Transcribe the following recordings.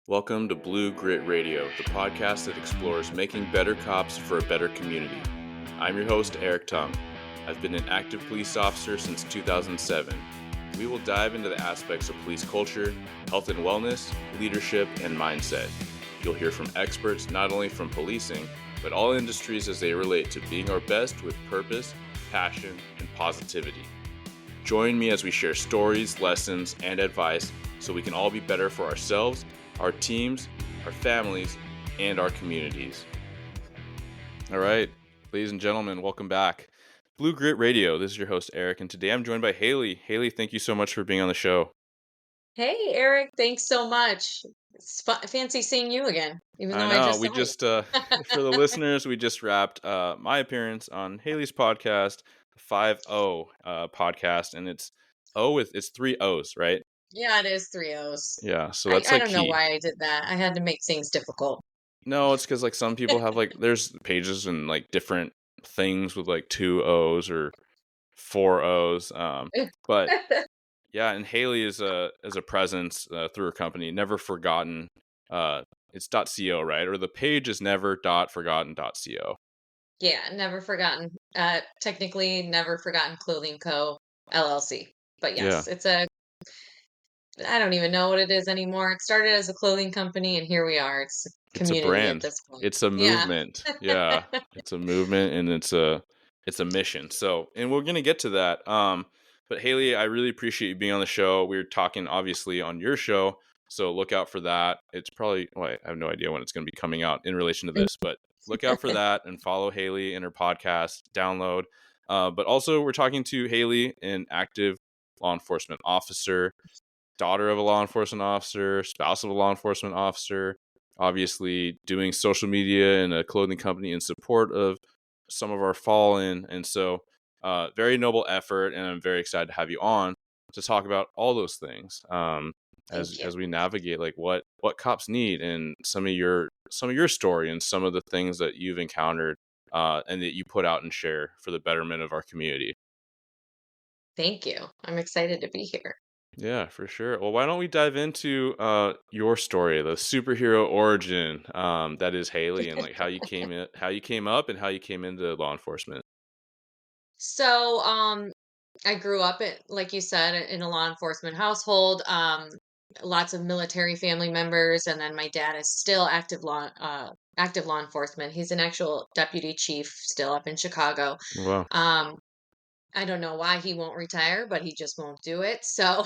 Welcome to Blue Grit Radio, the podcast that explores making better cops for a better community. I'm your host, Eric Tung. I've been an active police officer since 2007. We will dive into the aspects of police culture, health and wellness, leadership, and mindset. You'll hear from experts not only from policing, but all industries as they relate to being our best with purpose, passion, and positivity. Join me as we share stories, lessons, and advice so we can all be better for ourselves, our teams, our families, and our communities. All right, ladies and gentlemen, welcome back. Blue Grit Radio, this is your host, Eric, and today I'm joined by Haley. Haley, thank you so much for being on the show. Hey, Eric, thanks so much. It's fancy seeing you again, even though I I know, just we saw you. just, for the listeners, we just wrapped my appearance on Haley's podcast, the 5 podcast, and it's three O's, right? Yeah, it is three O's. Yeah, so I, that's I like don't know key. why I did that. I had to make things difficult. No, it's because like some people have like there's pages and like different things with like 2 O's or 4 O's. But yeah, and Haley is a presence through her company, Never Forgotten. It's .co, right? Or the page is never.forgotten.co. Yeah, never forgotten. Technically, never forgotten Clothing Co. LLC. But Yeah, yes, I don't even know what it is anymore. It started as a clothing company, and here we are. It's a it's a community at brand. this point. It's a Yeah. movement. Yeah, it's a movement, and it's a mission. So, and we're gonna get to that. But Haley, I really appreciate you being on the show. We're talking obviously on your show, so look out for that. It's probably I have no idea when it's going to be coming out in relation to this, but look out for that and follow Haley and her podcast. Download. But also, we're talking to Haley, an active law enforcement officer, daughter of a law enforcement officer, spouse of a law enforcement officer, obviously doing social media and a clothing company in support of some of our fallen. And so, very noble effort. And I'm very excited to have you on to talk about all those things. Thank you. As we navigate like what cops need and some of your story and some of the things that you've encountered and that you put out and share for the betterment of our community. Thank you. I'm excited to be here. Yeah, for sure. Well, why don't we dive into your story, the superhero origin that is Haley, and like how you came up, and how you came into law enforcement. So, I grew up like you said, in a law enforcement household. Lots of military family members, and then my dad is still active law enforcement. He's an actual deputy chief still up in Chicago. Wow. Um, I don't know why he won't retire, but he just won't do it. So,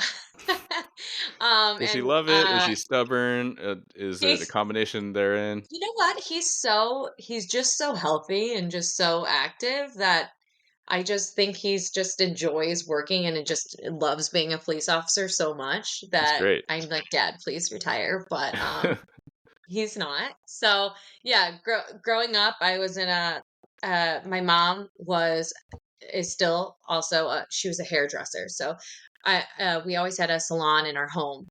Does he and love it? Is he stubborn? Is it a he's combination therein? you know what? He's just so healthy and just so active that I just think he's just enjoys working and it just loves being a police officer so much That's that great. I'm like, Dad, please retire. But he's not. So yeah, growing up, I was in my mom is still also she was a hairdresser. So we always had a salon in our home.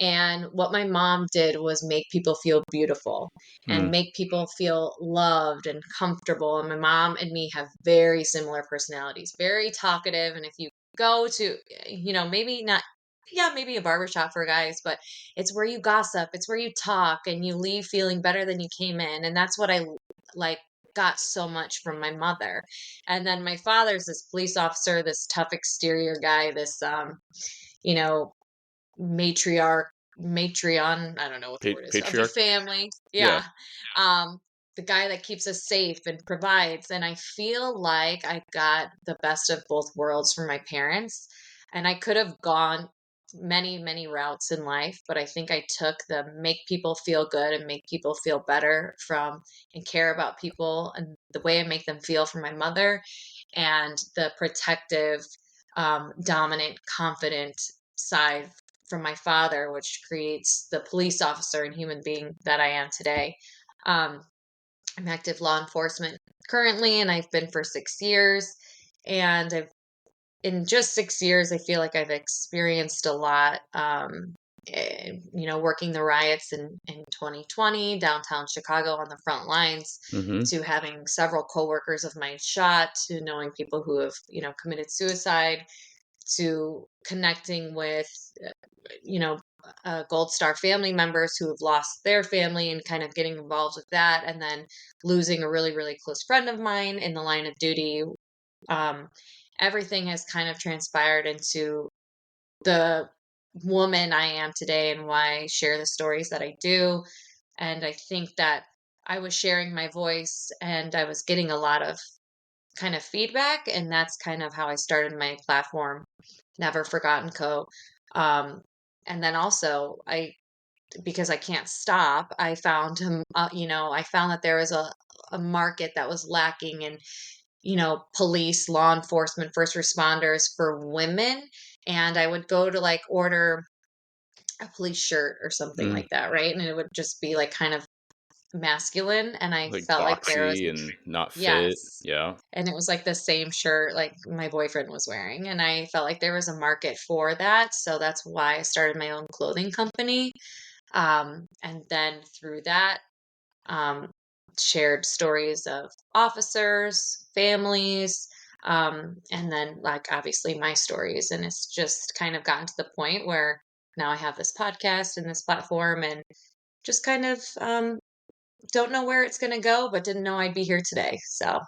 And what my mom did was make people feel beautiful Hmm. and make people feel loved and comfortable. And my mom and me have very similar personalities, very talkative. And if you go to, maybe not, yeah, maybe a barbershop for guys, but it's where you gossip, it's where you talk and you leave feeling better than you came in. And that's what I like got so much from my mother. And then my father's this police officer, this tough exterior guy, this you know, matriarch, matrion, I don't know what the word is, of the Patriarch. family. Yeah. Yeah. Um, the guy that keeps us safe and provides. And I feel like I got the best of both worlds from my parents. And I could have gone many, many routes in life, but I think I took the make people feel good and make people feel better from and care about people and the way I make them feel from my mother and the protective, dominant, confident side from my father, which creates the police officer and human being that I am today. Um, I'm active law enforcement currently, and I've been for 6 years. And in just 6 years, I feel like I've experienced a lot. Working the riots in 2020, downtown Chicago on the front lines, Mm-hmm. to having several coworkers of mine shot, to knowing people who have, committed suicide, to connecting with, you know, Gold Star family members who have lost their family and kind of getting involved with that, and then losing a really, really close friend of mine in the line of duty. Um, Everything has kind of transpired into the woman I am today and why I share the stories that I do. And I think that I was sharing my voice and I was getting a lot of kind of feedback. And that's kind of how I started my platform, Never Forgotten Co. Um, and then also, because I can't stop, I found I found that there was a market that was lacking in, police, law enforcement, first responders for women. And I would go to like order a police shirt or something Mm, like that, right? And it would just be like kind of masculine. And I like felt like there was, boxy and not fit. yes. Yeah. And it was like the same shirt like my boyfriend was wearing. And I felt like there was a market for that. So that's why I started my own clothing company. And then through that, um, shared stories of officers, families, and then like obviously my stories. And it's just kind of gotten to the point where now I have this podcast and this platform and just kind of don't know where it's going to go, but didn't know I'd be here today. So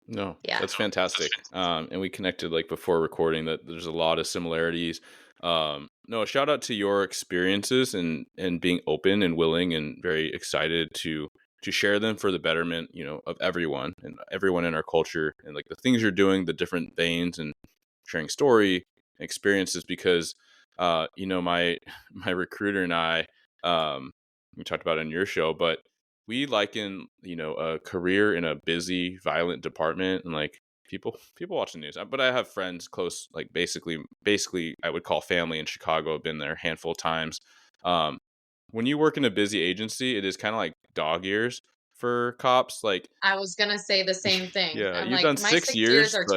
No, yeah. that's fantastic. And we connected like before recording that there's a lot of similarities. No, shout out to your experiences and being open and willing and very excited to share them for the betterment, of everyone and everyone in our culture and like the things you're doing, the different veins and sharing story experiences because my my recruiter and I we talked about it in your show, but we liken a career in a busy violent department and like people watch the news, but I have friends close, like basically I would call family in Chicago. I've been there a handful of times. um when you work in a busy agency, it is kind of like dog years for cops, like I was going to say the same thing. yeah, I'm you've like, done my 6 6 years years, are but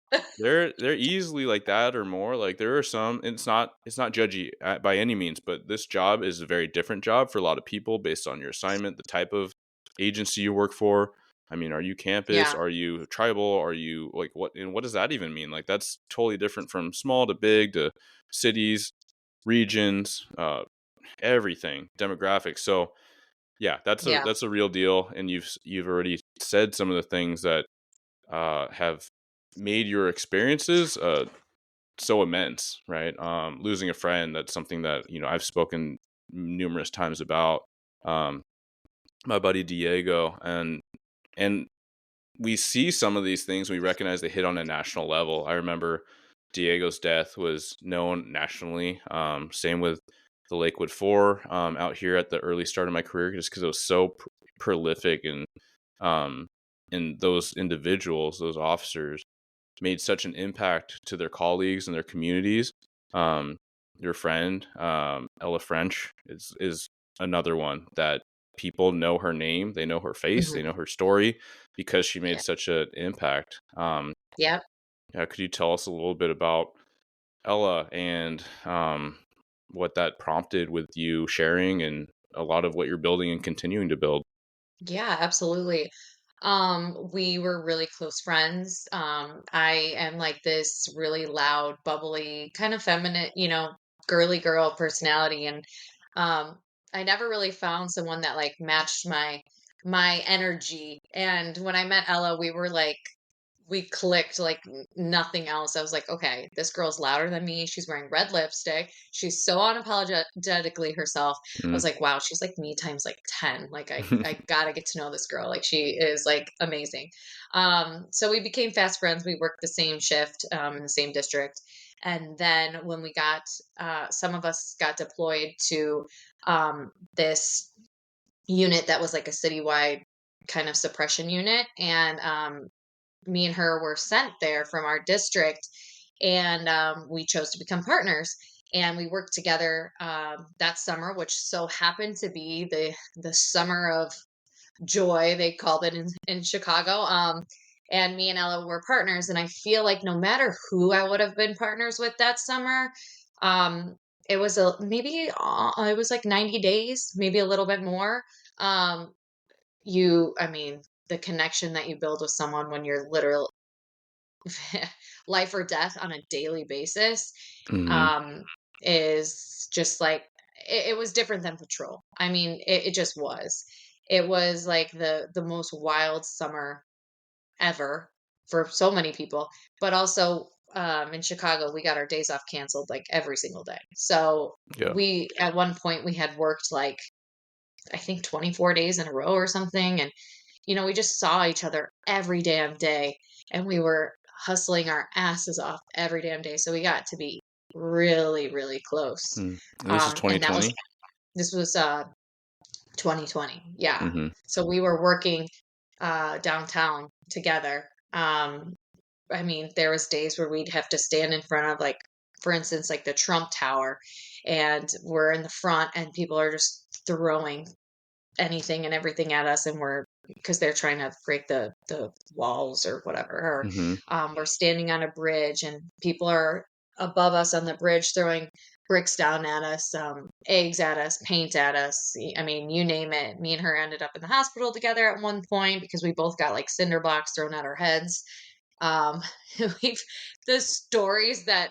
12. they're easily like that or more. Like there are some, it's not judgy by any means, but this job is a very different job for a lot of people based on your assignment, the type of agency you work for. I mean, are you campus? Yeah. Are you tribal? Are you like what? And what does that even mean? Like that's totally different from small to big to cities, regions, everything, demographics. So yeah, Yeah. that's a real deal. And you've already said some of the things that have made your experiences so immense, right? Losing a friend, that's something that I've spoken numerous times about. Um, my buddy Diego, and we see some of these things. We recognize they hit on a national level. I remember Diego's death was known nationally. Same with the Lakewood Four out here at the early start of my career, just because it was so prolific um, and those individuals, those officers, made such an impact to their colleagues and their communities. Um, your friend, Ella French, is another one that people know her name, they know her face, Hmm. they know her story because she Yeah. made such an impact. Yep. Yeah, could you tell us a little bit about Ella and what that prompted with you sharing and a lot of what you're building and continuing to build? Yeah, absolutely. We were really close friends. I am like this really loud, bubbly, kind of feminine, girly girl personality. And um, I never really found someone that like matched my energy. And when I met Ella, we clicked like nothing else. I was like, okay, this girl's louder than me. She's wearing red lipstick. She's so unapologetically herself. I was Mm. like, wow, she's like me times like 10. Like I gotta get to know this girl. Like she is like amazing. So we became fast friends. We worked the same shift in the same district. And then when we got some of us got deployed to this unit that was like a citywide kind of suppression unit. And me and her were sent there from our district, and we chose to become partners. And we worked together that summer, which so happened to be the summer of joy, they called it in Chicago. And me and Ella were partners, and I feel like no matter who I would have been partners with that summer, um, it was it was like 90 days, maybe a little bit more. Um, I mean, the connection that you build with someone when you're literally life or death on a daily basis Hmm. um, is just like it was different than patrol. I mean, it just was. It was like the most wild summer ever for so many people, but also in Chicago, we got our days off canceled like every single day. So Yeah. we at one point we had worked like I think 24 days in a row or something, and we just saw each other every damn day, and we were hustling our asses off every damn day. So we got to be really, really close. Mm. And this is And that was 2020? this was 2020. Yeah. Mm-hmm. So we were working downtown together. I mean, there was days where we'd have to stand in front of like, for instance, like the Trump Tower, and we're in the front, and people are just throwing anything and everything at us, and we're because they're trying to break the walls or whatever. Or Mm-hmm. we're standing on a bridge, and people are above us on the bridge throwing bricks down at us, eggs at us, paint at us. I mean, you name it. Me and her ended up in the hospital together at one point because we both got like cinder blocks thrown at our heads. Um, we've the stories that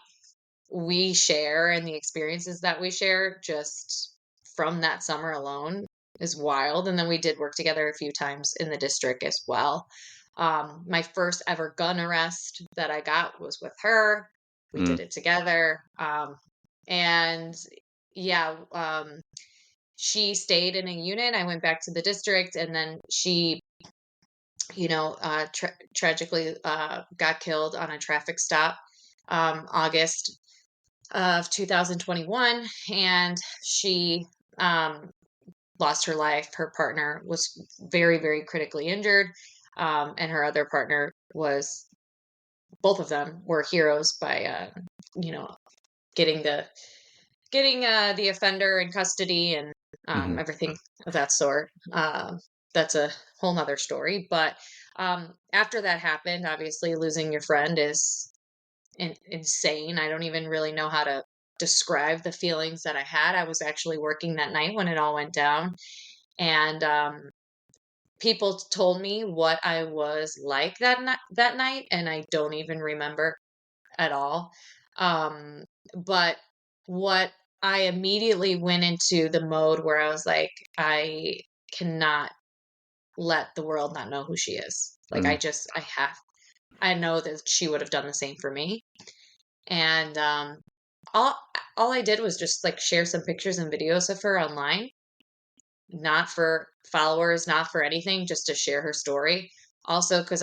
we share and the experiences that we share just from that summer alone is wild. And then we did work together a few times in the district as well. My first ever gun arrest that I got was with her. We Mm. did it together. And yeah, she stayed in a unit. I went back to the district, and then she tragically got killed on a traffic stop, August of 2021, and she lost her life. Her partner was very, very critically injured, and her other partner was. Both of them were heroes by, you know, getting the offender in custody and Mm-hmm. everything of that sort. That's a whole nother story. But after that happened, obviously losing your friend is insane. I don't even really know how to describe the feelings that I had. I was actually working that night when it all went down, and people told me what I was like that night, and I don't even remember at all. Um, but what I immediately went into the mode where I was like, I cannot let the world not know who she is. Like Mm. I know that she would have done the same for me. And all all I did was just like share some pictures and videos of her online, not for followers, not for anything, just to share her story. Also, because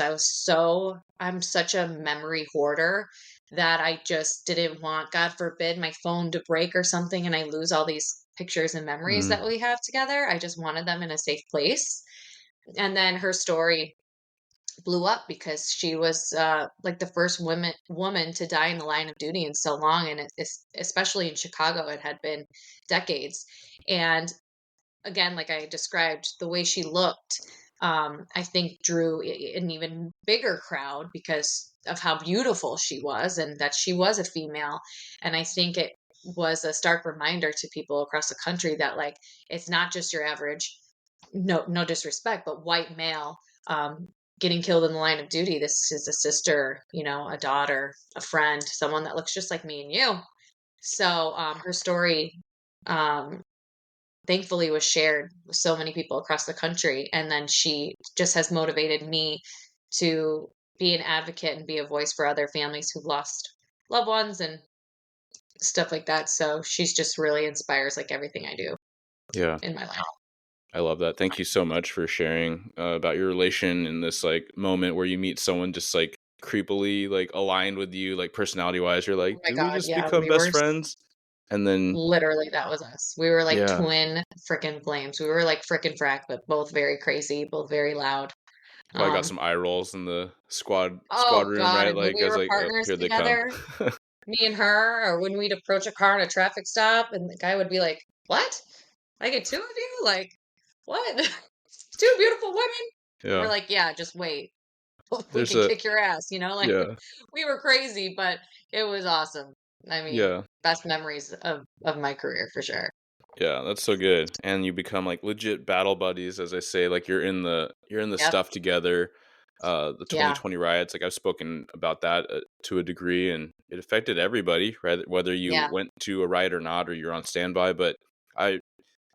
I'm such a memory hoarder that I just didn't want, God forbid, my phone to break or something and I lose all these pictures and memories Mm. that we have together. I just wanted them in a safe place. And then her story blew up because she was like the first woman to die in the line of duty in so long, and especially in Chicago, it had been decades. And again, like I described, the way she looked, I think drew an even bigger crowd because of how beautiful she was and that she was a female. And I think it was a stark reminder to people across the country that like it's not just your average, no disrespect, but white male um, getting killed in the line of duty. This is a sister, a daughter, a friend, someone that looks just like me and you. So her story um, thankfully was shared with so many people across the country, and then she just has motivated me to be an advocate and be a voice for other families who've lost loved ones and stuff like that. So she's just really inspires like everything I do Yeah. in my life. I love that. Thank you so much for sharing about your relation in this like moment where you meet someone just like creepily like aligned with you, like personality wise. You're Oh like, my did we god, just yeah, become we best were friends? And then literally that was us. We were like yeah, twin frickin' flames. We were like frickin' frack, but both very crazy, both very loud. probably got Um, some eye rolls in the squad oh room, god, right? and when Like we I was were like, oh, partners here they come. together, me and her, or when we'd approach a car in a traffic stop, and the guy would be like, "What? I get two of you? Like, what? Two beautiful women?" And we're Yeah. like, "Yeah, just wait. We There's can a kick your ass." Like yeah. we were crazy, but it was awesome. I mean, Yeah. best memories of my career for sure. Yeah, that's so good. And you become like legit battle buddies, as I say, like you're in the Yep. stuff together. The Yeah. 2020 riots, like I've spoken about that to a degree, and it affected everybody, right? Whether you Yeah. went to a riot or not, or you're on standby. But I've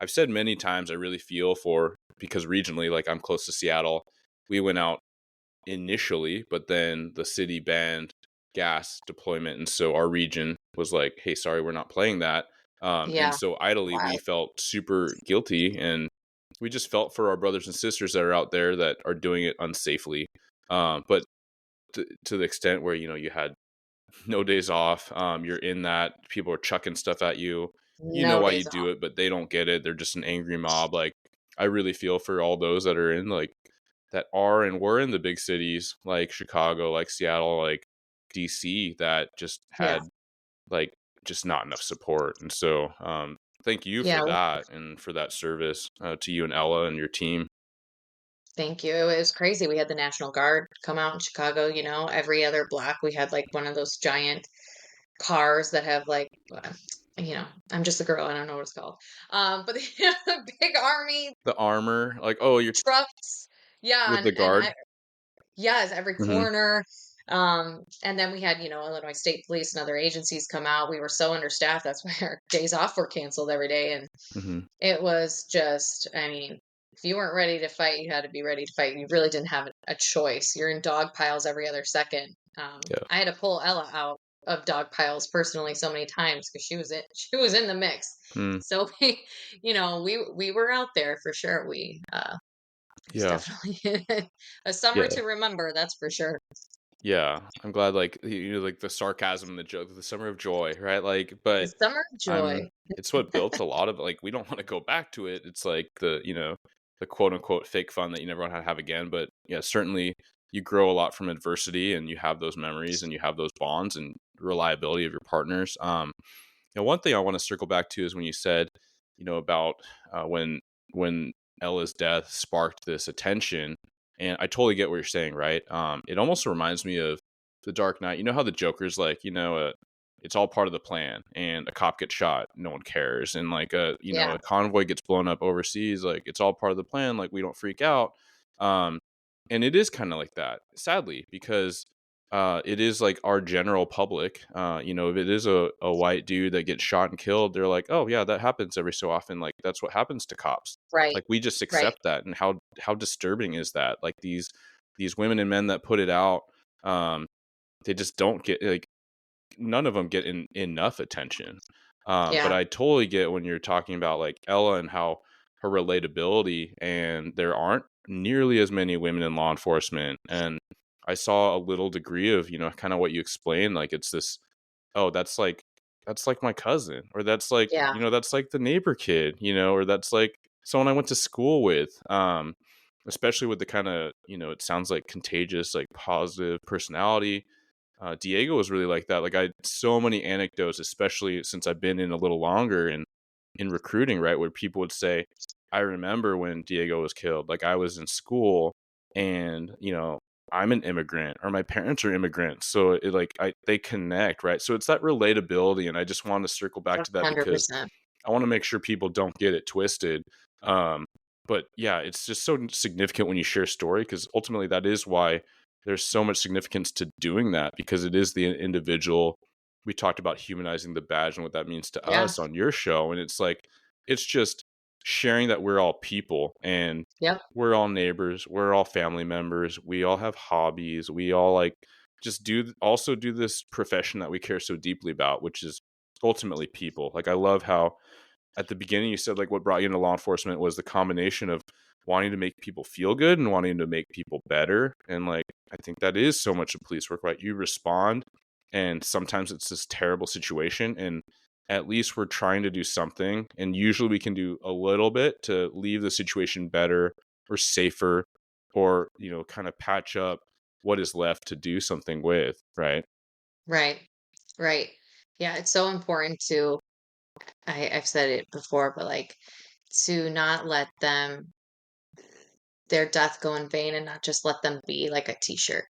said many times I really feel for, because regionally, like I'm close to Seattle, we went out initially, but then the city banned gas deployment, and so our region was like, "Hey, sorry, we're not playing that." And Yeah. so idly, we Wild. felt super guilty, and we just felt for our brothers and sisters that are out there that are doing it unsafely. But to the extent where you had no days off, you're in that, people are chucking stuff at you. You know No why you days do off. it, but they don't get it. They're just an angry mob. Like I really feel for all those that are in like that are and were in the big cities like Chicago, like Seattle, like DC, that just Yeah. had like just not enough support. And so thank you for Yeah. that and for that service, to you and Ella and your team. Thank you. It was crazy. We had the National Guard come out in Chicago, every other block we had like one of those giant cars that have like I'm just a girl, I don't know what it's called. But big army The armor, like, oh, you're trucks. Yeah, with the and guard. I yes, every Hmm. corner. And then we had, Illinois State Police and other agencies come out. We were so understaffed. That's why our days off were canceled every day. And Hmm. it was just, I mean, if you weren't ready to fight, you had to be ready to fight. You really didn't have a choice. You're in dog piles every other second. Yeah. I had to pull Ella out of dog piles personally so many times because she was in the mix. Mm. So we were out there for sure. It was Yeah. definitely a summer Yeah. to remember, that's for sure. Yeah, I'm glad, like, like the sarcasm and the joke, the summer of joy, right? Like, The but summer of joy. it's what built a lot of, like, we don't want to go back to it. It's like the quote unquote fake fun that you never want to have again. But yeah, certainly you grow a lot from adversity, and you have those memories, and you have those bonds and reliability of your partners. One thing I want to circle back to is when you said, about when Ella's death sparked this attention, and I totally get what you're saying, right? It almost reminds me of The Dark Knight. You know how the Joker's like, it's all part of the plan, and a cop gets shot, no one cares, and like Yeah, a convoy gets blown up overseas, like it's all part of the plan, like we don't freak out. Um, and it is kind of like that, sadly, because it is like our general public. If it is a white dude that gets shot and killed, they're like, oh yeah, that happens every so often. Like that's what happens to cops. right, Like we just right. accept that, and how disturbing is that? Like these women and men that put it out, um, they just don't get, like, none of them get enough attention. But Yeah, I totally get when you're talking about like Ella and how her relatability, and there aren't nearly as many women in law enforcement. And I saw a little degree of, kind of what you explained. Like it's this, oh, that's like my cousin, or yeah, that's like the neighbor kid, or that's like someone I went to school with. Especially with the kind of, it sounds like contagious, like positive personality. Diego was really like that. Like I had so many anecdotes, especially since I've been in a little longer and in recruiting, right, where people would say, "I remember when Diego was killed. Like I was in school, and I'm an immigrant, or my parents are immigrants, so it like they connect, right? So it's that relatability, and I just want to circle back to that because 100%. I want to make sure people don't get it twisted. Um, but yeah, it's just so significant when you share a story, because ultimately that is why there's so much significance to doing that, because it is the individual. We talked about humanizing the badge and what that means to Yeah, us on your show. And it's like, it's just sharing that we're all people, and yep, we're all neighbors, we're all family members, we all have hobbies, we all like just do this profession that we care so deeply about, which is ultimately people. Like I love how at the beginning you said like what brought you into law enforcement was the combination of wanting to make people feel good and wanting to make people better. And like I think that is so much of police work, right? You respond, and sometimes it's this terrible situation, and at least we're trying to do something, and usually we can do a little bit to leave the situation better or safer, or kind of patch up what is left to do something with, right? right, right. Yeah, it's so important to I've said it before, but like to not let their death go in vain and not just let them be like a t-shirt.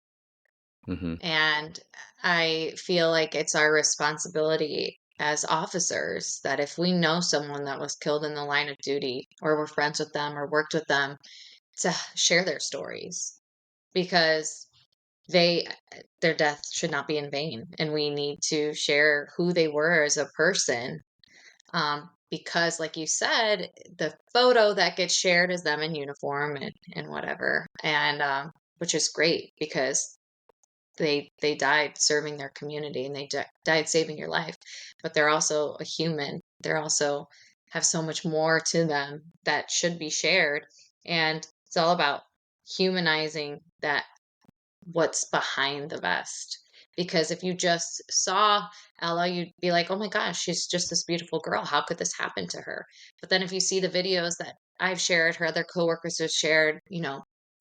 Mm-hmm. And I feel like it's our responsibility as officers that if we know someone that was killed in the line of duty, or we're friends with them or worked with them, to share their stories, because they their death should not be in vain, and we need to share who they were as a person, because like you said, the photo that gets shared is them in uniform and whatever. And which is great because they died serving their community and they died saving your life, but they're also a human. They're also have so much more to them that should be shared, and it's all about humanizing that what's behind the vest. Because if you just saw Ella, you'd be like, oh my gosh, she's just this beautiful girl. How could this happen to her? But then if you see the videos that I've shared, her other coworkers have shared,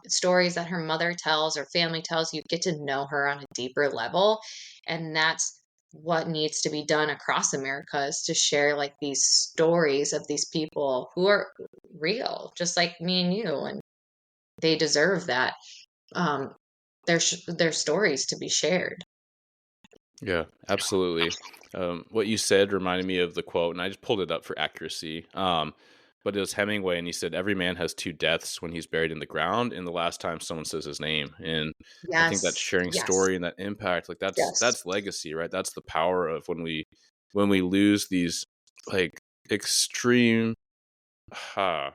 stories that her mother tells or family tells, you get to know her on a deeper level. And that's what needs to be done across America, is to share like these stories of these people who are real, just like me and you, and they deserve that. Um, their stories to be shared. Yeah, absolutely. What you said reminded me of the quote, and I just pulled it up for accuracy. But it was Hemingway, and he said, "Every man has two deaths when he's buried in the ground, and the last time someone says his name." And I think that Yes, sharing yes, story and that impact, like yes. that's legacy, right? That's the power of when we lose these like extreme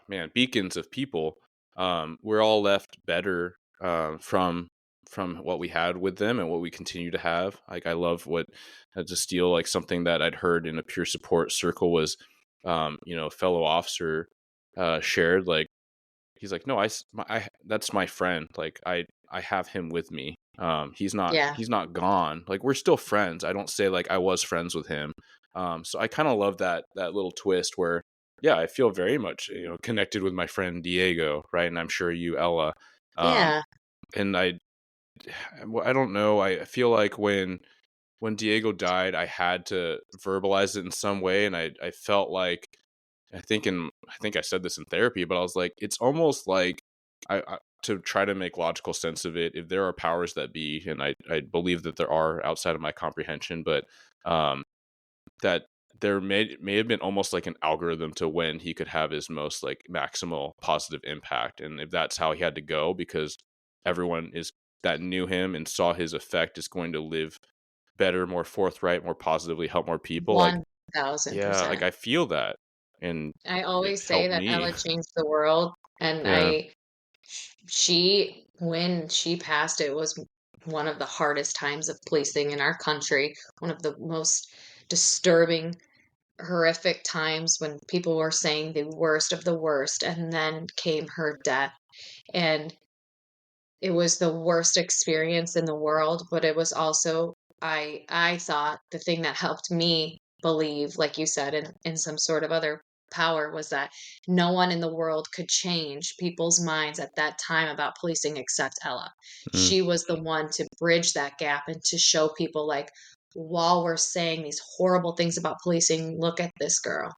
man, beacons of people. We're all left better from what we had with them and what we continue to have. Like I love what to steal like something that I'd heard in a peer support circle was, a fellow officer shared like he's like, no, that's my friend. Like I have him with me. Yeah, He's not gone. Like we're still friends. I don't say like I was friends with him. So I kind of love that little twist where, yeah, I feel very much, connected with my friend Diego, right? And I'm sure you, Ella. Um, yeah. and I don't know. I feel like when Diego died, I had to verbalize it in some way, and I felt like I think I said this in therapy, but I was like, it's almost like to try to make logical sense of it. If there are powers that be, and I believe that there are outside of my comprehension, but um, that there may have been almost like an algorithm to when he could have his most like maximal positive impact, and if that's how he had to go, because everyone is that knew him and saw his effect is going to live better, more forthright, more positively, help more people. Like, yeah, like 1000%. I feel that, and I it always say helped that me. Ella changed the world, and Yeah. she, when she passed, it was one of the hardest times of policing in our country, one of the most disturbing, horrific times when people were saying the worst of the worst, and then came her death. And it was the worst experience in the world, but it was also, I thought the thing that helped me believe, like you said, in some sort of other power, was that no one in the world could change people's minds at that time about policing except Ella. Mm, She was the one to bridge that gap and to show people, like, while we're saying these horrible things about policing, look at this girl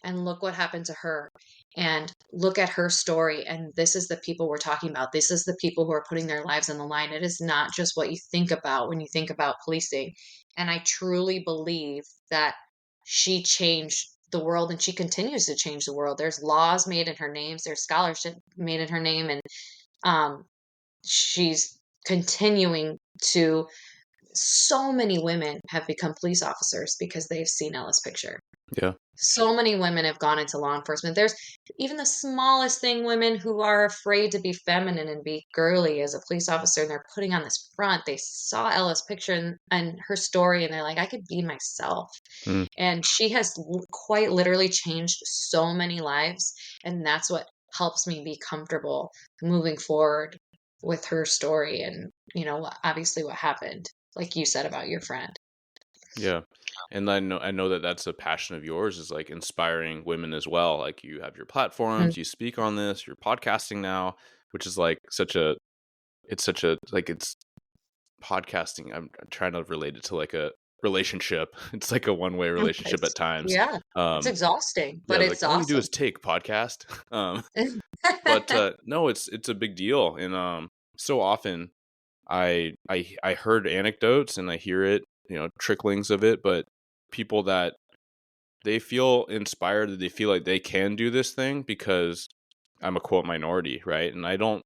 and look what happened to her, and look at her story, and this is the people we're talking about. This is the people who are putting their lives on the line. It is not just what you think about when you think about policing. And I truly believe that she changed the world, and she continues to change the world. There's laws made in her names, there's scholarship made in her name, and um, she's continuing to, so many women have become police officers because they've seen Ella's picture. yeah. So many women have gone into law enforcement. There's even the smallest thing, women who are afraid to be feminine and be girly as a police officer, and they're putting on this front. They saw Ella's picture and her story, and they're like, I could be myself. Mm, And she has quite literally changed so many lives. And that's what helps me be comfortable moving forward with her story and, obviously what happened, like you said about your friend. yeah. And I know that that's a passion of yours, is like inspiring women as well. Like you have your Mm. platforms, you speak on this, you're podcasting now, which is like such a like it's podcasting. I'm trying to relate it to like a relationship. It's like a one-way relationship at times. Yeah, it's Um exhausting, yeah, but like it's all you do awesome. is take podcast. But no, it's a big deal, and so often I heard anecdotes and I hear it, tricklings of it, but people that they feel inspired, that they feel like they can do this thing because I'm a quote minority, right? And I don't,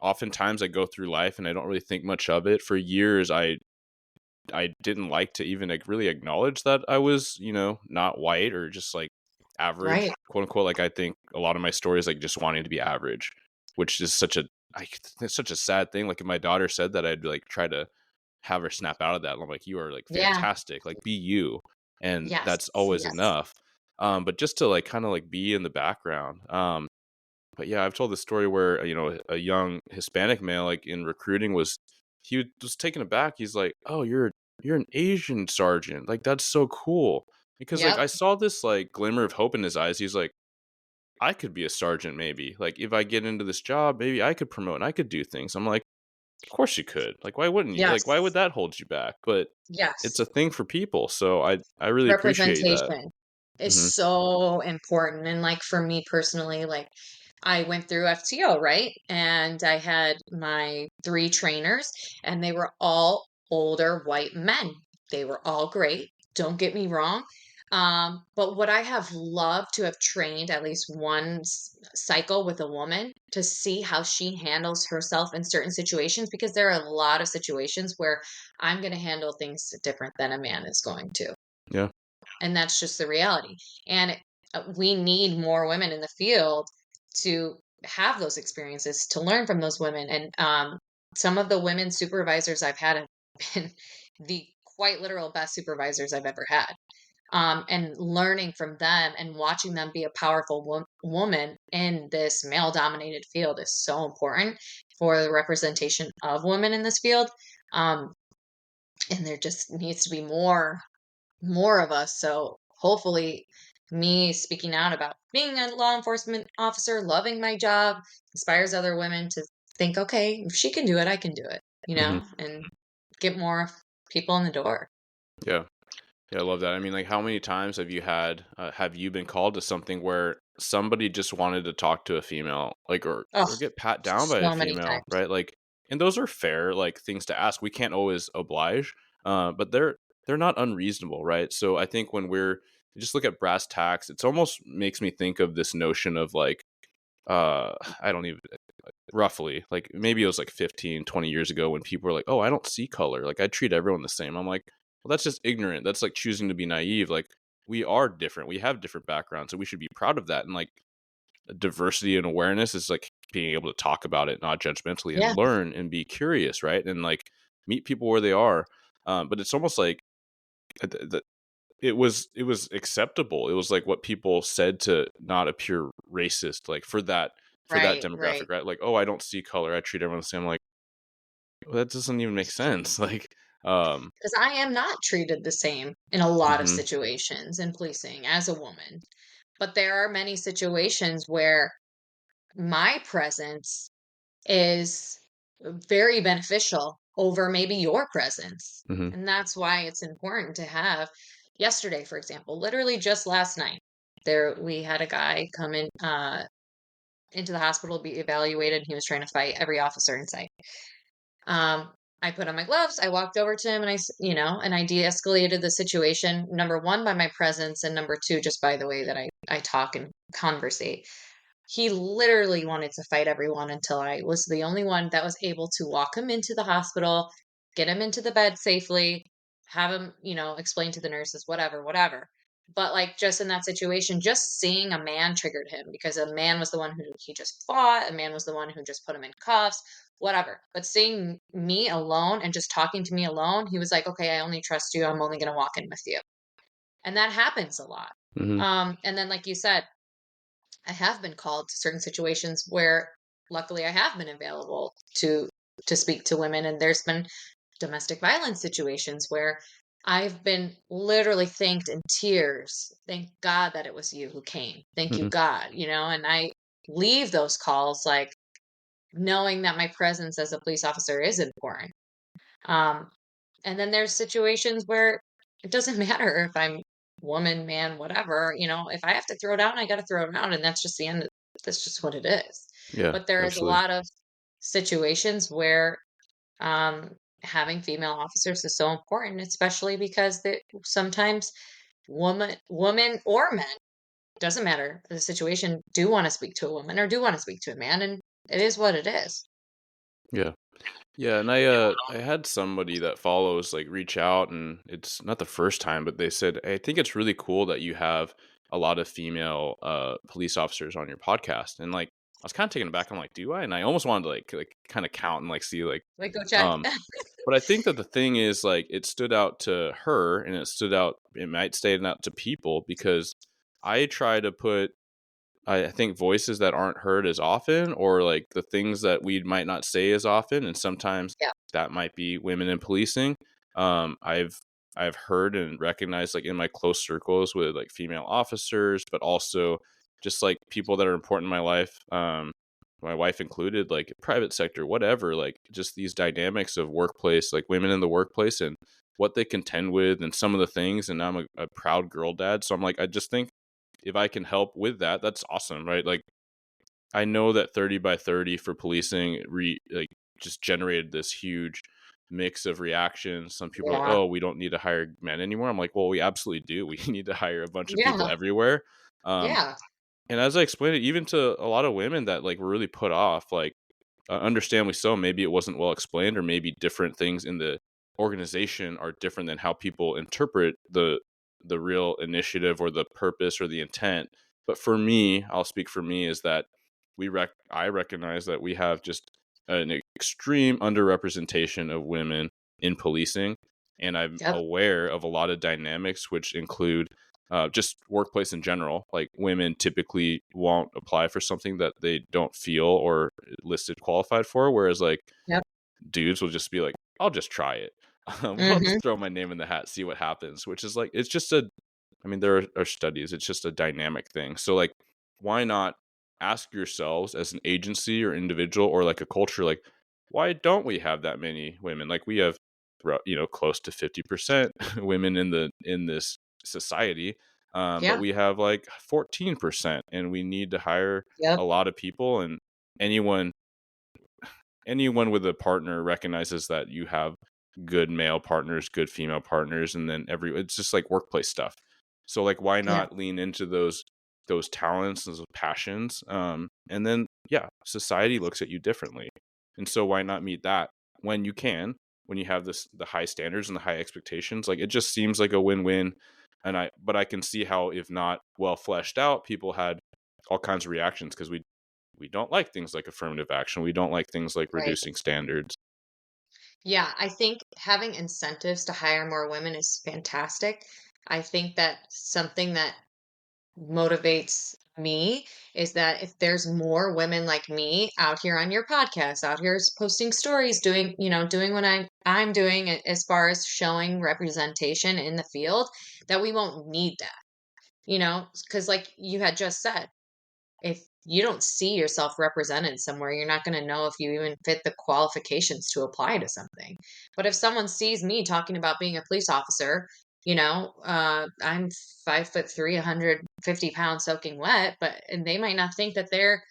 oftentimes I go through life and I don't really think much of it. For years I didn't like to even like really acknowledge that I was, not white or just like average, Right. quote unquote. Like I think a lot of my stories like just wanting to be average, which is it's such a sad thing. Like if my daughter said that, I'd like try to have her snap out of that. And I'm like, you are like Yeah. fantastic. Like be you, and Yes. that's always Yes. enough. But just to like kind of like be in the background. But yeah, I've told the story where a young Hispanic male like in recruiting was taken aback. He's like, "Oh, you're an Asian sergeant. Like that's so cool." Because like Yep. I saw this like glimmer of hope in his eyes. He's like, "I could be a sergeant maybe. Like if I get into this job, maybe I could promote and I could do things." I'm like, "Of course you could. Like why wouldn't you? Like why would Yes. that hold you back?" But it's Yes. a thing for people. So I really appreciate that. Representation is Mhm. so important, and, like, for me personally, like, I went through FTO, right? And I had my 3 trainers, and they were all older white men. They were all great, don't get me wrong, but would I have loved to have trained at least one cycle with a woman to see how she handles herself in certain situations? Because there are a lot of situations where I'm going to handle things different than a man is going to. Yeah. And that's just the reality. And we need more women in the field to have those experiences, to learn from those women. And some of the women supervisors I've had have been the quite literal best supervisors I've ever had. And learning from them and watching them be a powerful woman in this male dominated field is so important for the representation of women in this field. Um, and there just needs to be more of us. So hopefully, me speaking out about being a law enforcement officer, loving my job, inspires other women to think, okay, if she can do it, I can do it, Mhm. and get more people in the door. Yeah. Yeah, I love that. I mean, like, how many times have you been called to something where somebody just wanted to talk to a female, like, Oh, or get pat down by a so many female, times. right? Like, and those are fair, like, things to ask. We can't always oblige, but they're not unreasonable, right? So I think when we're just look at brass tacks, it's almost makes me think of this notion of like, I don't even roughly like maybe it was like 15, 20 years ago when people were like, oh, I don't see color, like I treat everyone the same. I'm like, well, that's just ignorant. That's like choosing to be naive. Like we are different, we have different backgrounds, and we should be proud of that. And like diversity and awareness is like being able to talk about it not judgmentally and Yeah, learn and be curious, right? And like meet people where they are. But it's almost like it was acceptable. It was like what people said to not appear racist, like for that right, right. demographic, right? Like, oh, I don't see color. I treat everyone the same. I'm like, well, that doesn't even make sense. Like, Because I am not treated the same in a lot of hmm situations in policing as a woman. But there are many situations where my presence is very beneficial over maybe your presence. hmm And that's why it's important to have yesterday, for example, literally just last night, there we had a guy come in into the hospital to be evaluated. He was trying to fight every officer in sight. Um, I put on my gloves. I walked over to him, and and I de-escalated the situation. Number one, by my presence, and number two, just by the way that I talk and conversate. He literally wanted to fight everyone until I was the only one that was able to walk him into the hospital, get him into the bed safely, have him, explain to the nurses, whatever, whatever. But like just in that situation, just seeing a man triggered him because a man was the one who he just fought, a man was the one who just put him in cuffs, whatever. But seeing me alone and just talking to me alone, he was like, okay, I only trust you. I'm only going to walk in with you. And that happens a lot. hmm And then, like you said, I have been called to certain situations where luckily I have been available to speak to women, and there's been domestic violence situations where I've been literally thanked in tears. Thank God that it was you who came. Thank you hmm God, and I leave those calls like knowing that my presence as a police officer is important. Um, and then there's situations where it doesn't matter if I'm woman, man, whatever, if I have to throw down, I got to throw down. And that's just the end. That's just what it is. Yeah, But there is a absolutely. lot of situations where um, having female officers is so important, especially because sometimes woman or men, doesn't matter the situation, do want to speak to a woman or do want to speak to a man. And it is what it is. Yeah. Yeah, and I had somebody that follows like reach out, and it's not the first time, but they said, "Hey, I think it's really cool that you have a lot of female police officers on your podcast, and like I was kind of taken aback. I'm like, do I? And I almost wanted to like kind of count and like see like Like, go check. um but I think that the thing is, like, it stood out to her, and it might stand out to people because I try to put, I think, voices that aren't heard as often, or like the things that we might not say as often. And sometimes Yeah. that might be women in policing. I've heard and recognized, like, in my close circles with like female officers, but also just like people that are important in my life. My wife included, like private sector, whatever, like just these dynamics of workplace, like women in the workplace and what they contend with and some of the things. And I'm a proud girl dad. So I'm like, I just think if I can help with that, that's awesome, right? Like I know that 30 by 30 for policing like just generated this huge mix of reactions. Some people are like, Yeah. oh, we don't need to hire men anymore. I'm like, well, we absolutely do. We need to hire a bunch of people Yeah. everywhere. Um, Yeah. and as I explained it, even to a lot of women that like were really put off, like understandably so, maybe it wasn't well explained, or maybe different things in the organization are different than how people interpret the real initiative or the purpose or the intent. But for me, I'll speak for me, is that I recognize that we have just an extreme underrepresentation of women in policing, and I'm Yep. aware of a lot of dynamics which include just workplace in general. Like women typically won't apply for something that they don't feel or listed qualified for, whereas like Yep. dudes will just be like, I'll just try it. I'll Mhm. just throw my name in the hat, see what happens, which is like, it's just a, I mean, there are studies, it's just a dynamic thing. So like, why not ask yourselves as an agency or individual or like a culture, like, why don't we have that many women? Like we have, close to 50% women in this society. But Yeah. we have like 14%, and we need to hire Yep. a lot of people. And anyone anyone with a partner recognizes that you have good male partners, good female partners, and then it's just like workplace stuff. So like why Yeah. not lean into those talents, those passions? And then yeah, society looks at you differently. And so why not meet that when you can, when you have the high standards and the high expectations? Like it just seems like a win-win. But I can see how, if not well fleshed out, people had all kinds of reactions because we don't like things like affirmative action. We don't like things like Right. reducing standards. Yeah, I think having incentives to hire more women is fantastic. I think that something that motivates me is that if there's more women like me out here on your podcast, out here posting stories, doing what I'm doing as far as showing representation in the field, that we won't need that, because like you had just said, if you don't see yourself represented somewhere, you're not going to know if you even fit the qualifications to apply to something. But if someone sees me talking about being a police officer, I'm 5'3", 150 pounds soaking wet, and they might not think that they're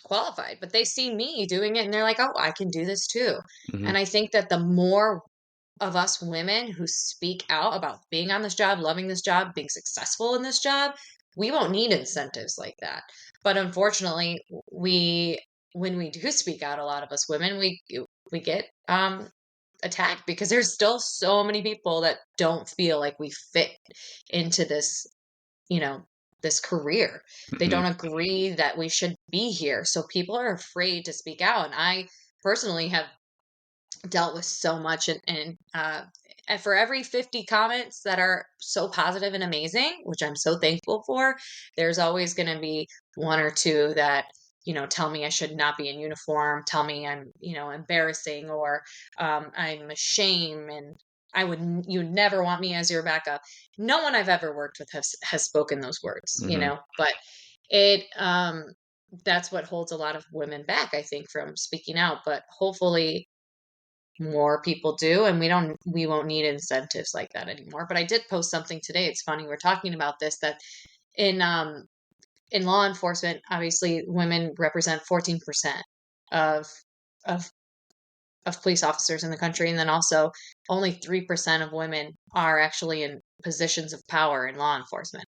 qualified, but they see me doing it and they're like, oh, I can do this too. Hmm. And I think that the more of us women who speak out about being on this job, loving this job, being successful in this job, we won't need incentives like that. But unfortunately, when we do speak out, a lot of us women, we get attacked because there's still so many people that don't feel like we fit into you know, this career. They Hmm. don't agree that we should be here. So people are afraid to speak out. And I personally have dealt with so much, and for every 50 comments that are so positive and amazing, which I'm so thankful for, there's always going to be one or two that tell me I should not be in uniform, tell me I'm embarrassing, or I'm a shame, and you'd never want me as your backup. No one I've ever worked with has spoken those words, Hmm. but it that's what holds a lot of women back, I think, from speaking out. But hopefully more people do, and we won't need incentives like that anymore. But I did post something today. It's funny we're talking about this, that in in law enforcement, obviously women represent 14% of of of police officers in the country, and then also only 3% of women are actually in positions of power in law enforcement.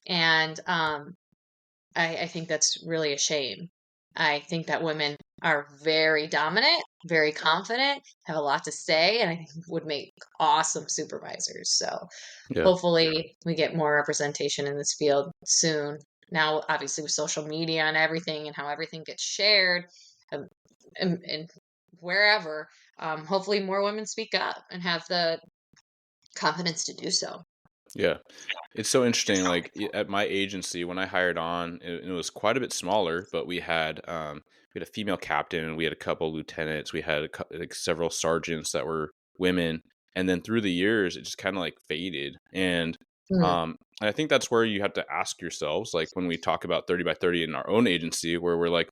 And I think that's really a shame. I think that women are very dominant, very confident, have a lot to say, and I think would make awesome supervisors. So Yeah. hopefully we get more representation in this field soon. Now, obviously, with social media and everything and how everything gets shared, um, and wherever, hopefully more women speak up and have the confidence to do so. Yeah. It's so interesting. Like at my agency, when I hired on, it was quite a bit smaller, but we had a female captain, and we had a couple lieutenants, we had like several sergeants that were women, and then through the years, it just kind of like faded. Mm, And I think that's where you have to ask yourselves, like when we talk about 30 by 30 in our own agency, where we're like,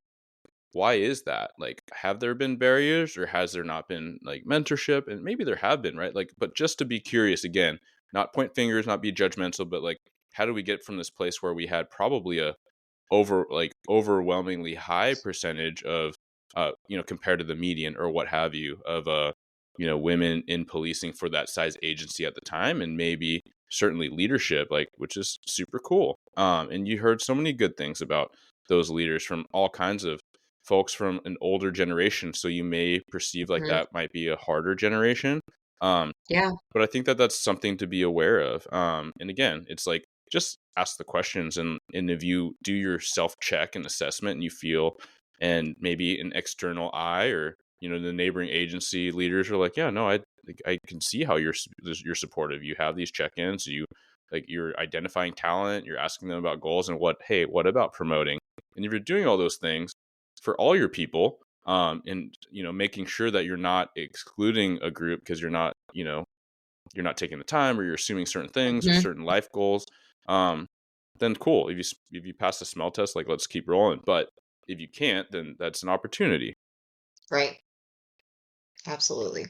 why is that? Like, have there been barriers, or has there not been like mentorship? And maybe there have been, right? Like, but just to be curious again, not point fingers, not be judgmental, but like, how do we get from this place where we had probably a overwhelmingly high percentage of compared to the median or what have you of women in policing for that size agency at the time, and maybe certainly leadership, like, which is super cool. And you heard so many good things about those leaders from all kinds of folks from an older generation, so you may perceive like mhm. that might be a harder generation. um Yeah. but I think that that's something to be aware of. And again, it's like, just ask the questions, and if you do your self check and assessment, and you feel, and maybe an external eye, or the neighboring agency leaders are like, yeah, no, I can see how you're supportive. You have these check ins. You're identifying talent. You're asking them about goals and what about promoting? And if you're doing all those things for all your people, and making sure that you're not excluding a group because you're not taking the time, or you're assuming certain things or Mhm. certain life goals, um, then cool. If you pass the smell test, like, let's keep rolling. But if you can't, then that's an opportunity. Right. Absolutely.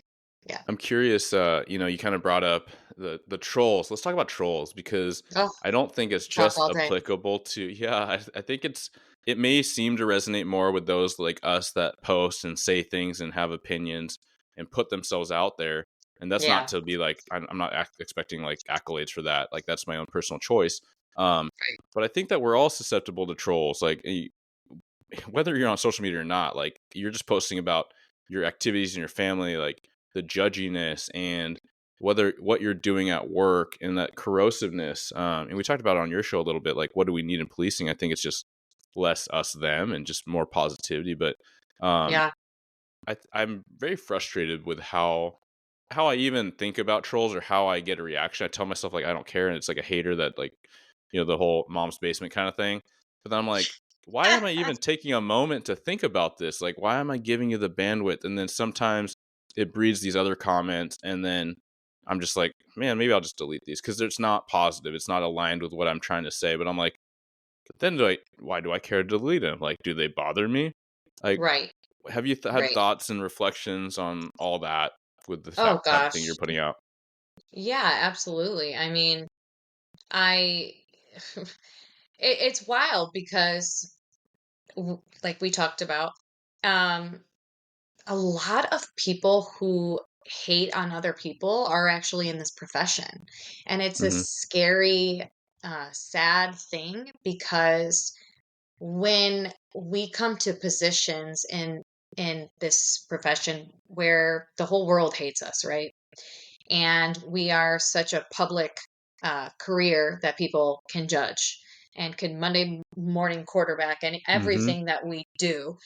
Yeah. I'm curious. You kind of brought up the trolls. Let's talk about trolls, because Oh, I don't think it's talk just all day. applicable to. Yeah, I think it may seem to resonate more with those like us that post and say things and have opinions and put themselves out there. And that's not Yeah. to be like, I'm not expecting like accolades for that. Like, that's my own personal choice. Um, Right. but I think that we're all susceptible to trolls. Like, whether you're on social media or not, like, you're just posting about your activities in your family, like the judginess, and whether what you're doing at work, and that corrosiveness. And we talked about it on your show a little bit, like, what do we need in policing? I think it's just less us them and just more positivity. But um, Yeah. I'm very frustrated with how I even think about trolls, or how I get a reaction. I tell myself like I don't care, and it's like a hater that, like, the whole mom's basement kind of thing. But then I'm like, why am I even taking a moment to think about this? Like, why am I giving you the bandwidth? And then sometimes it breeds these other comments, and then I'm just like, man, maybe I'll just delete these because it's not positive. It's not aligned with what I'm trying to say. But I'm like, but then why do I care to delete them? Like, do they bother me? Like, Right. have you had Right. thoughts and reflections on all that with Oh that thing you're gosh. putting out? Yeah, absolutely. I mean, I it's wild because like we talked about, um a lot of people who hate on other people are actually in this profession. And it's a Hmm. scary, sad thing because when we come to positions in this profession where the whole world hates us, right? And we are such a public career that people can judge and can Monday morning quarterback and Hmm. everything that we do.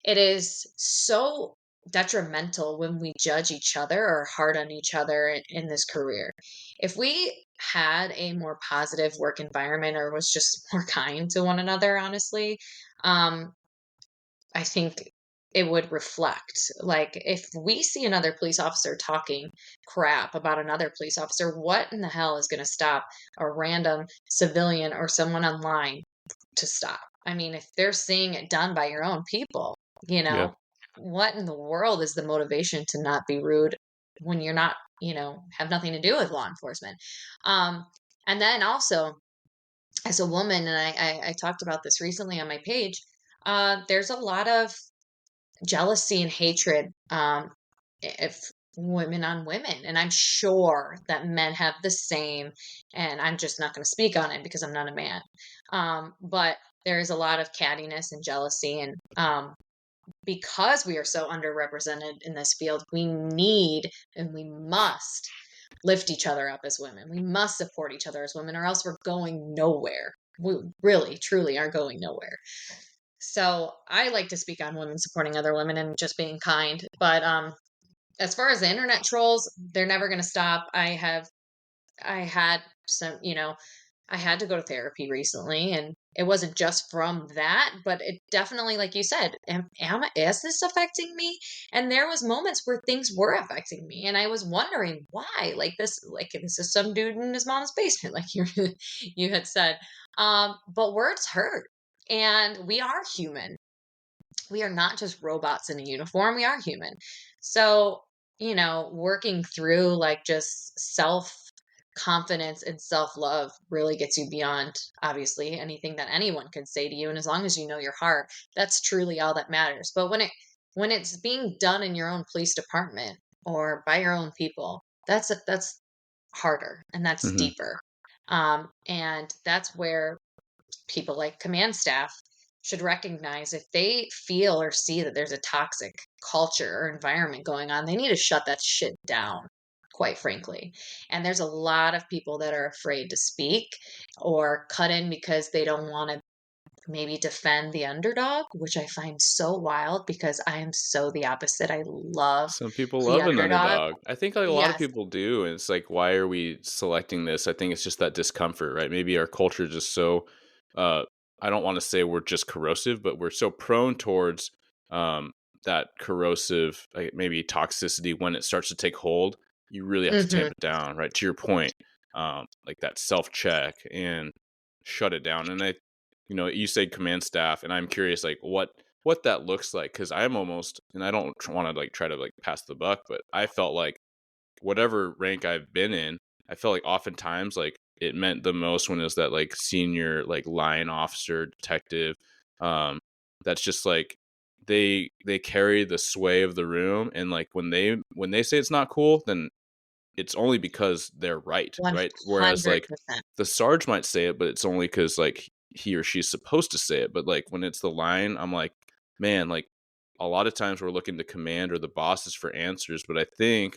It is so detrimental when we judge each other or hard on each other in this career. If we had a more positive work environment or was just more kind to one another, honestly, um, I think it would reflect. Like, if we see another police officer talking crap about another police officer, what in the hell is going to stop a random civilian or someone online to stop? I mean, if they're seeing it done by your own people, you Yeah. know, what in the world is the motivation to not be rude when you're not, have nothing to do with law enforcement? Um, and then also, as a woman, and I talked about this recently on my page, there's a lot of jealousy and hatred, if women on women, and I'm sure that men have the same, and I'm just not going to speak on it because I'm not a man. But there's a lot of cattiness and jealousy. And because we are so underrepresented in this field, we need and we must lift each other up as women. We must support each other as women, or else we're going nowhere. We really, truly are going nowhere. So I like to speak on women supporting other women and just being kind. But as far as the internet trolls, they're never going to stop. I had some, I had to go to therapy recently, and it wasn't just from that, but it definitely, like you said, is this affecting me? And there was moments where things were affecting me, and I was wondering why. Like this is some dude in his mom's basement, like you had said. But words hurt, and we are human. We are not just robots in a uniform. We are human. So, working through like just self confidence and self love really gets you beyond obviously anything that anyone can say to you. And as long as you know your heart, that's truly all that matters. But when it's being done in your own police department or by your own people, that's harder and that's Hmm. deeper. And that's where people like command staff should recognize if they feel or see that there's a toxic culture or environment going on, they need to shut that shit down, quite frankly. And there's a lot of people that are afraid to speak or cut in because they don't want to maybe defend the underdog, which I find so wild because I am so the opposite. I love Some people the love an underdog. underdog. I think like a lot of Yes. people do, and it's like, why are we selecting this? I think it's just that discomfort, right? Maybe our culture is just so. Uh, I don't want to say we're just corrosive, but we're so prone towards um, that corrosive, like maybe toxicity when it starts to take hold. You really have to tamp Hmm. it down, right? To your point, like that self check and shut it down. And you say command staff, and I'm curious, like what that looks like, because I'm almost, and I don't want to like try to like pass the buck, but I felt like whatever rank I've been in, I felt like oftentimes like it meant the most when it was that like senior like line officer detective, um that's just like they carry the sway of the room, and like when they say it's not cool, then it's only because they're right, whereas like 100%. the sarge might say it, but it's only because like he or she's supposed to say it. But like when it's the line, I'm like, man, like a lot of times we're looking to command or the bosses for answers, but I think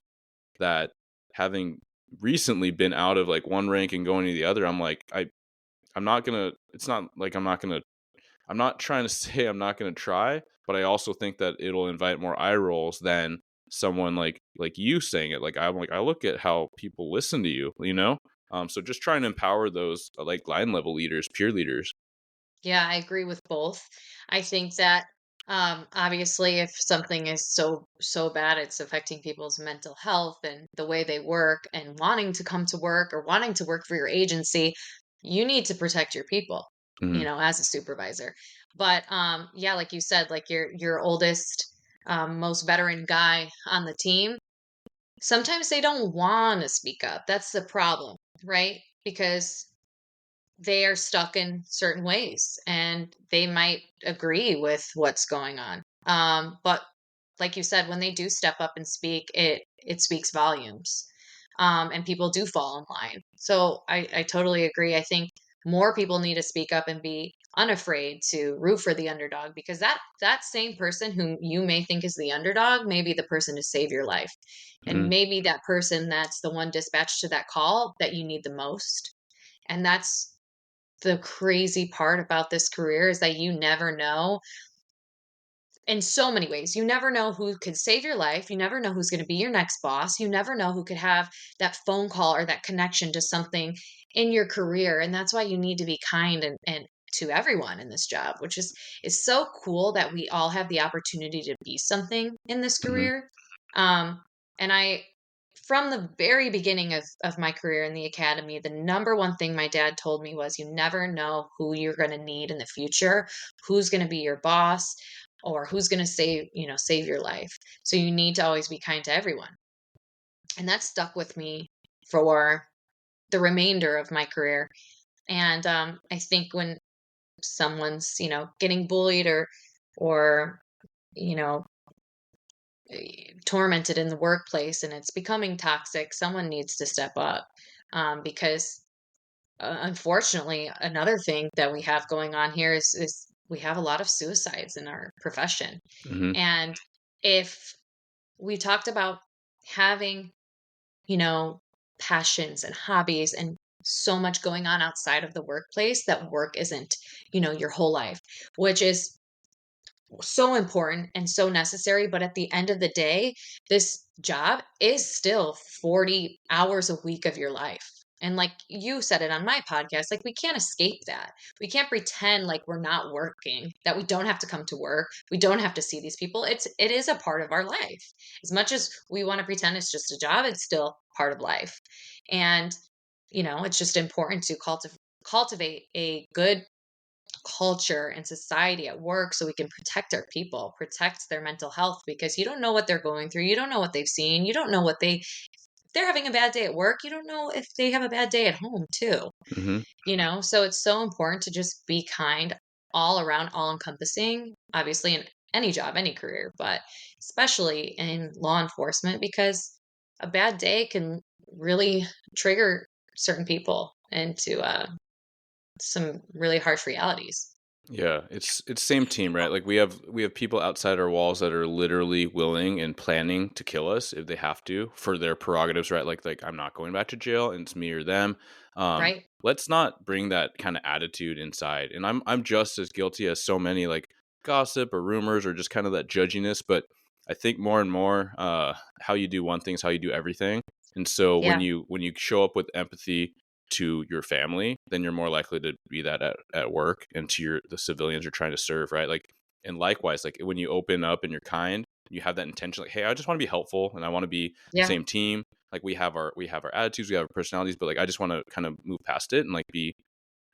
that having recently been out of like one rank and going to the other, I'm like, I'm not gonna, it's not like I'm not trying to say I'm not going to try, but I also think that it'll invite more eye rolls than someone like you saying it. Like I'm like, I look at how people listen to you. So just trying to empower those like line level leaders, peer leaders. Yeah, I agree with both. I think that obviously if something is so bad it's affecting people's mental health and the way they work and wanting to come to work or wanting to work for your agency, you need to protect your people, Hmm. as a supervisor. But yeah, like you said, like your oldest most veteran guy on the team, sometimes they don't want to speak up. That's the problem, right? Because they are stuck in certain ways and they might agree with what's going on. But like you said, when they do step up and speak, it speaks volumes. And people do fall in line. So I totally agree. I think more people need to speak up and be unafraid to root for the underdog, because that same person whom you may think is the underdog may be the person to save your life. And Hmm. maybe that person that's the one dispatched to that call that you need the most. And that's the crazy part about this career, is that you never know in so many ways. You never know who could save your life. You never know who's going to be your next boss. You never know who could have that phone call or that connection to something in your career. And that's why you need to be kind and to everyone in this job, which is so cool that we all have the opportunity to be something in this Hmm. career. And I from the very beginning of my career in the academy, the number one thing my dad told me was, you never know who you're going to need in the future, who's going to be your boss, or who's going to save your life. So you need to always be kind to everyone. And that stuck with me for the remainder of my career. And I think when someone's getting bullied or you know tormented in the workplace and it's becoming toxic, someone needs to step up, because unfortunately, another thing that we have going on here is we have a lot of suicides in our profession. Hmm. And if we talked about having, you know, passions and hobbies and so much going on outside of the workplace, that work isn't, your whole life, which is so important and so necessary. But at the end of the day, this job is still 40 hours a week of your life. And like you said it on my podcast, like we can't escape that. We can't pretend like we're not working, that we don't have to come to work. We don't have to see these people. It is a part of our life. As much as we want to pretend it's just a job, it's still part of life. And, it's just important to cultivate a good culture and society at work so we can protect our people, protect their mental health, because you don't know what they're going through. You don't know what they've seen. You don't know if they're having a bad day at work. You don't know if they have a bad day at home too, Hmm. So it's so important to just be kind all around, all encompassing, obviously in any job, any career, but especially in law enforcement, because a bad day can really trigger certain people into some really harsh realities. Yeah, it's same team, right? Like we have people outside our walls that are literally willing and planning to kill us if they have to for their prerogatives, right? Like I'm not going back to jail, and it's me or them. Um, Right. let's not bring that kind of attitude inside. And I'm just as guilty as so many, like gossip or rumors or just kind of that judginess. But I think more and more, how you do one thing is how you do everything. And so when Yeah. you show up with empathy to your family, then you're more likely to be that at work and to the civilians you're trying to serve, right? Like, and likewise, like when you open up and you're kind, you have that intention, like, hey, I just want to be helpful and I want to be Yeah. same team. Like we have our attitudes, we have our personalities, but like I just want to kind of move past it and like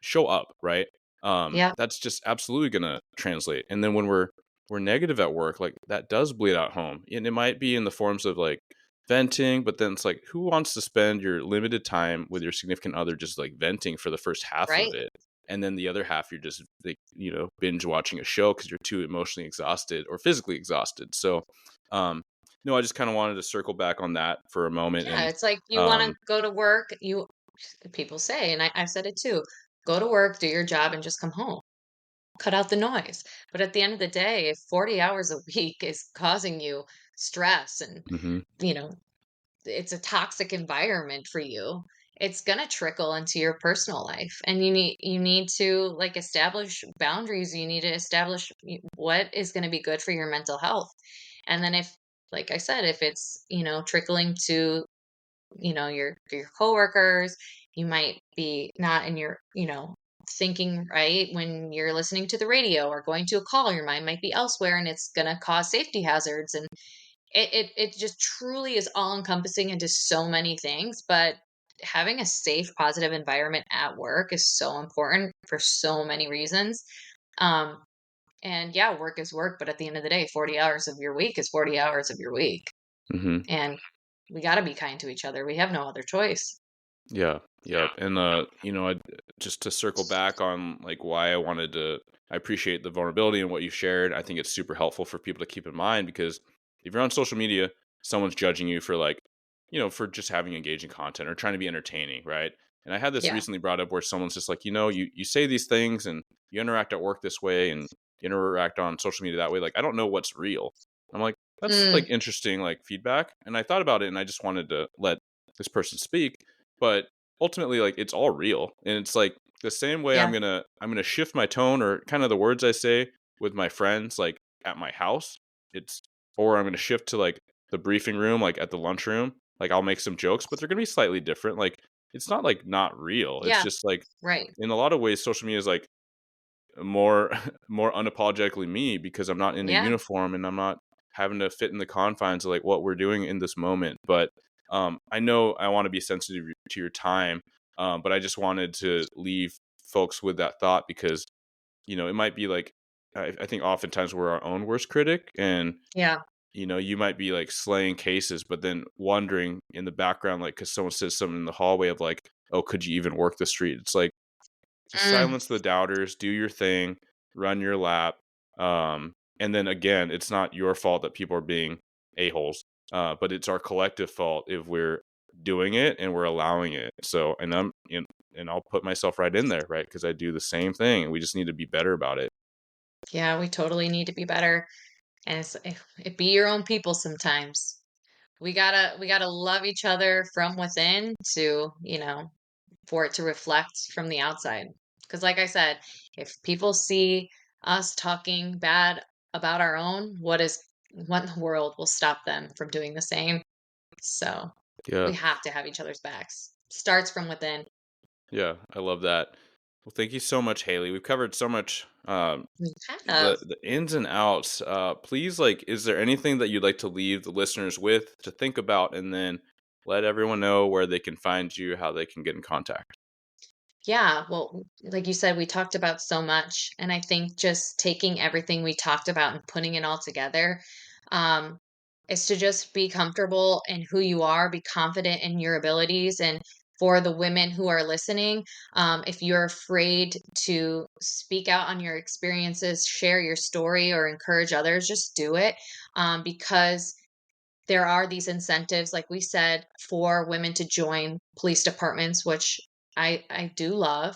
show up, right? Yeah. That's just absolutely gonna translate. And then when we're negative at work, like that does bleed out home. And it might be in the forms of like venting, but then it's like who wants to spend your limited time with your significant other just like venting for the first half of Right. it? And then the other half you're just like, binge watching a show because you're too emotionally exhausted or physically exhausted. So no, I just kind of wanted to circle back on that for a moment. Yeah. And It's like you want to um go to work. People say, and I've said it too, go to work, do your job, and just come home. Cut out the noise. But at the end of the day, if 40 hours a week is causing you stress and, mhm, you know, it's a toxic environment for you, it's going to trickle into your personal life. And you need to like establish boundaries. You need to establish what is going to be good for your mental health. And then if, like I said, if it's, trickling to, your coworkers, you might be not in your, thinking right when you're listening to the radio or going to a call, your mind might be elsewhere, and it's going to cause safety hazards. And it just truly is all encompassing into so many things. But having a safe, positive environment at work is so important for so many reasons. Um, and yeah, work is work, but at the end of the day, 40 hours of your week is 40 hours of your week. mhm. And we got to be kind to each other. We have no other choice. Yeah, yep. And just to circle back on like why I appreciate the vulnerability and what you shared. I think it's super helpful for people to keep in mind because if you're on social media, someone's judging you for like, for just having engaging content or trying to be entertaining, right? And I had this Yeah. recently brought up where someone's just like, you say these things and you interact at work this way and you interact on social media that way. Like, I don't know what's real. I'm like, that's Mm, like interesting, like feedback. And I thought about it and I just wanted to let this person speak, but ultimately like it's all real. And it's like the same way i'm yeah. gonna i'm gonna shift my tone or kind of the words I say with my friends like at my house. It's or I'm gonna shift to like the briefing room, like at the lunchroom. Like I'll make some jokes, but they're gonna be slightly different. Like it's not like not real. It's Yeah. just like Right. in a lot of ways social media is like more more unapologetically me because I'm not in a Yeah. uniform and I'm not having to fit in the confines of like what we're doing in this moment. But I know I want to be sensitive to your time, but I just wanted to leave folks with that thought because it might be like I think oftentimes we're our own worst critic, and Yeah. you might be like slaying cases, but then wondering in the background, like because someone says something in the hallway of like, oh, could you even work the street? It's like just Mm, silence the doubters, do your thing, run your lap. And then again, it's not your fault that people are being a-holes, but it's our collective fault if we're doing it and we're allowing it. So, and and I'll put myself right in there, right? Because I do the same thing, and we just need to be better about it. Yeah, we totally need to be better. And it be your own people sometimes. We gotta love each other from within to, for it to reflect from the outside. Because like I said, if people see us talking bad about our own, what in the world will stop them from doing the same? So Yeah. we have to have each other's backs. Starts from within. Yeah, I love that. Well, thank you so much, Haley. We've covered so much, We have. the ins and outs. Please, like, is there anything that you'd like to leave the listeners with to think about, and then let everyone know where they can find you, how they can get in contact? Yeah, well, like you said, we talked about so much, and I think just taking everything we talked about and putting it all together, um, is to just be comfortable in who you are, be confident in your abilities, and for the women who are listening, if you're afraid to speak out on your experiences, share your story, or encourage others, just do it, because there are these incentives, like we said, for women to join police departments, which I do love.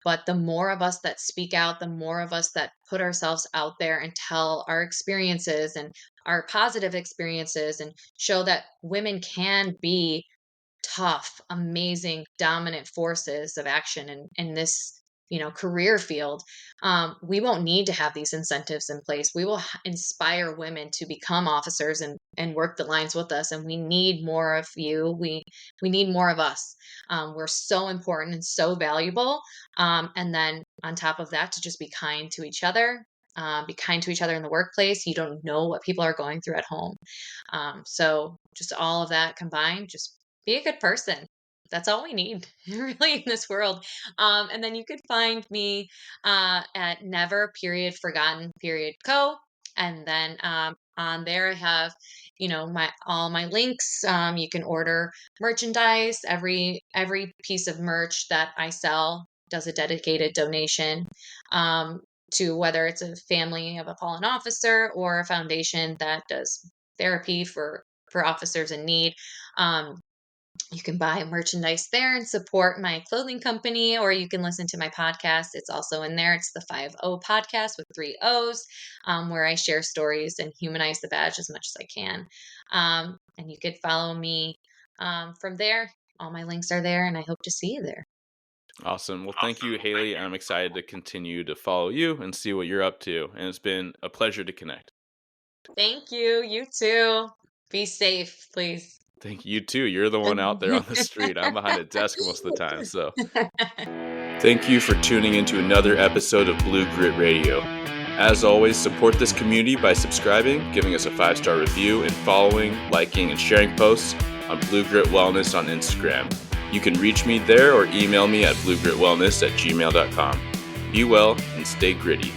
But the more of us that speak out, the more of us that put ourselves out there and tell our experiences and our positive experiences and show that women can be tough, amazing, dominant forces of action in this, career field, we won't need to have these incentives in place. We will inspire women to become officers and work the lines with us. And we need more of you. We need more of us. We're so important and so valuable. And then on top of that, to just be kind to each other. Be kind to each other in the workplace. You don't know what people are going through at home. So just all of that combined, just be a good person. That's all we need, really, in this world. And then you could find me at never period forgotten period co. And then on there I have, my all my links. You can order merchandise. Every piece of merch that I sell does a dedicated donation. To whether it's a family of a fallen officer or a foundation that does therapy for officers in need. You can buy merchandise there and support my clothing company, or you can listen to my podcast. It's also in there. It's the 5 podcast with 3 O's, where I share stories and humanize the badge as much as I can. And you could follow me from there. All my links are there, and I hope to see you there. Awesome. Well, thank you, Haley. I'm excited to continue to follow you and see what you're up to. And it's been a pleasure to connect. Thank you. You too. Be safe, please. Thank you too. You're the one out there on the street. I'm behind a desk most of the time. So thank you for tuning into another episode of Blue Grit Radio. As always, support this community by subscribing, giving us a 5-star review, and following, liking, and sharing posts on Blue Grit Wellness on Instagram. You can reach me there or email me at bluegritwellness@gmail.com. Be well and stay gritty.